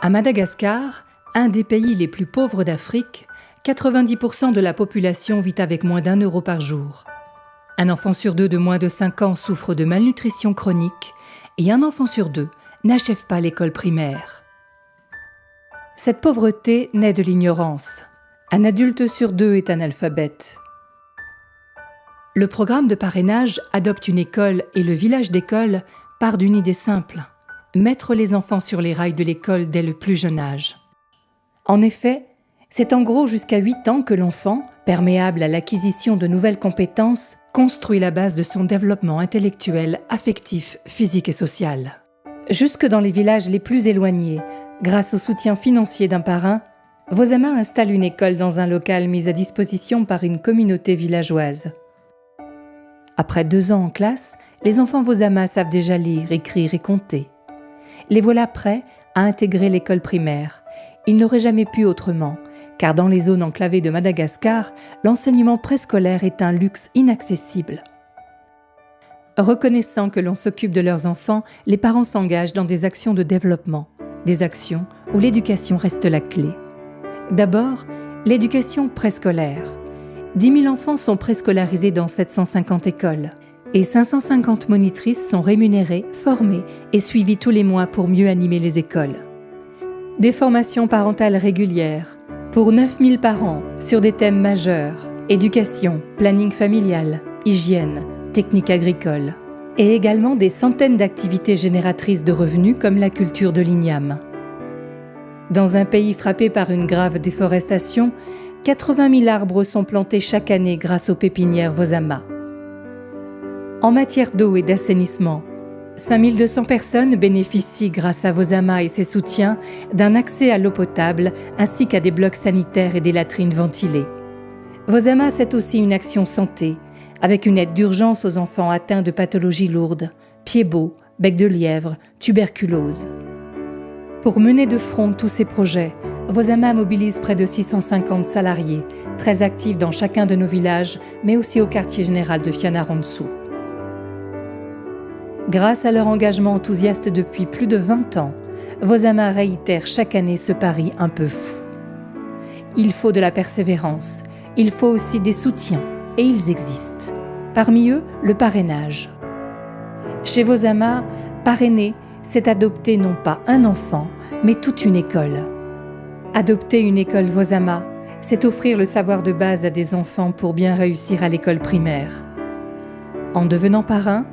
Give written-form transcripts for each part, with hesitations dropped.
À Madagascar, un des pays les plus pauvres d'Afrique, 90% de la population vit avec moins d'1 € par jour. Un enfant sur 2 de moins de 5 ans souffre de malnutrition chronique et un enfant sur 2 n'achève pas l'école primaire. Cette pauvreté naît de l'ignorance. Un adulte sur 2 est analphabète. Le programme de parrainage Adopte une école et le village d'école part d'une idée simple: mettre les enfants sur les rails de l'école dès le plus jeune âge. En effet, c'est en gros jusqu'à 8 ans que l'enfant, perméable à l'acquisition de nouvelles compétences, construit la base de son développement intellectuel, affectif, physique et social. Jusque dans les villages les plus éloignés, grâce au soutien financier d'un parrain, Vosama installe une école dans un local mis à disposition par une communauté villageoise. Après 2 ans en classe, les enfants Vosama savent déjà lire, écrire et compter. Les voilà prêts à intégrer l'école primaire. Ils n'auraient jamais pu autrement, car dans les zones enclavées de Madagascar, l'enseignement préscolaire est un luxe inaccessible. Reconnaissant que l'on s'occupe de leurs enfants, les parents s'engagent dans des actions de développement, des actions où l'éducation reste la clé. D'abord, l'éducation préscolaire. 10 000 enfants sont préscolarisés dans 750 écoles et 550 monitrices sont rémunérées, formées et suivies tous les mois pour mieux animer les écoles. Des formations parentales régulières pour 9 000 parents sur des thèmes majeurs: éducation, planning familial, hygiène, techniques agricoles, et également des centaines d'activités génératrices de revenus comme la culture de l'igname. Dans un pays frappé par une grave déforestation, 80 000 arbres sont plantés chaque année grâce aux pépinières Vosama. En matière d'eau et d'assainissement, 5 200 personnes bénéficient grâce à Vosama et ses soutiens d'un accès à l'eau potable ainsi qu'à des blocs sanitaires et des latrines ventilées. Vosama, c'est aussi une action santé, avec une aide d'urgence aux enfants atteints de pathologies lourdes, pieds-bots, bec de lièvre, tuberculose. Pour mener de front tous ces projets, Vosama mobilise près de 650 salariés, très actifs dans chacun de nos villages, mais aussi au quartier général de Fianarantsoa. Grâce à leur engagement enthousiaste depuis plus de 20 ans, Vosama réitère chaque année ce pari un peu fou. Il faut de la persévérance, il faut aussi des soutiens, et ils existent. Parmi eux, le parrainage. Chez Vosama, parrainer, c'est adopter non pas un enfant, mais toute une école. Adopter une école Vosama, c'est offrir le savoir de base à des enfants pour bien réussir à l'école primaire. En devenant parrain,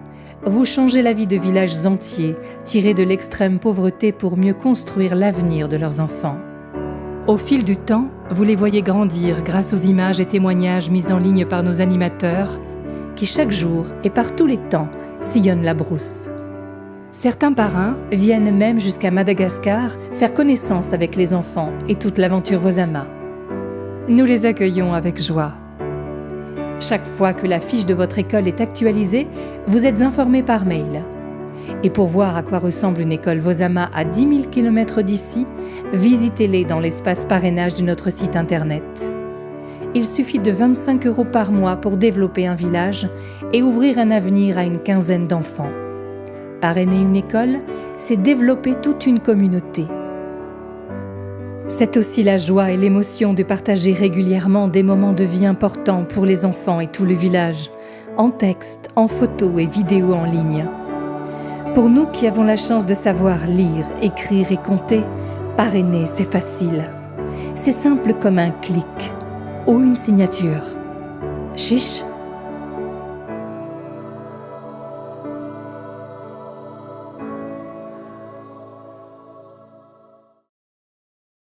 vous changez la vie de villages entiers, tirés de l'extrême pauvreté pour mieux construire l'avenir de leurs enfants. Au fil du temps, vous les voyez grandir grâce aux images et témoignages mis en ligne par nos animateurs, qui chaque jour et par tous les temps sillonnent la brousse. Certains parrains viennent même jusqu'à Madagascar faire connaissance avec les enfants et toute l'aventure Vosama. Nous les accueillons avec joie. Chaque fois que la fiche de votre école est actualisée, vous êtes informés par mail. Et pour voir à quoi ressemble une école Vosama à 10 000 km d'ici, visitez-les dans l'espace parrainage de notre site internet. Il suffit de 25 € par mois pour développer un village et ouvrir un avenir à une quinzaine d'enfants. Parrainer une école, c'est développer toute une communauté. C'est aussi la joie et l'émotion de partager régulièrement des moments de vie importants pour les enfants et tout le village, en texte, en photos et vidéos en ligne. Pour nous qui avons la chance de savoir lire, écrire et compter, parrainer, c'est facile. C'est simple comme un clic ou une signature. Chiche!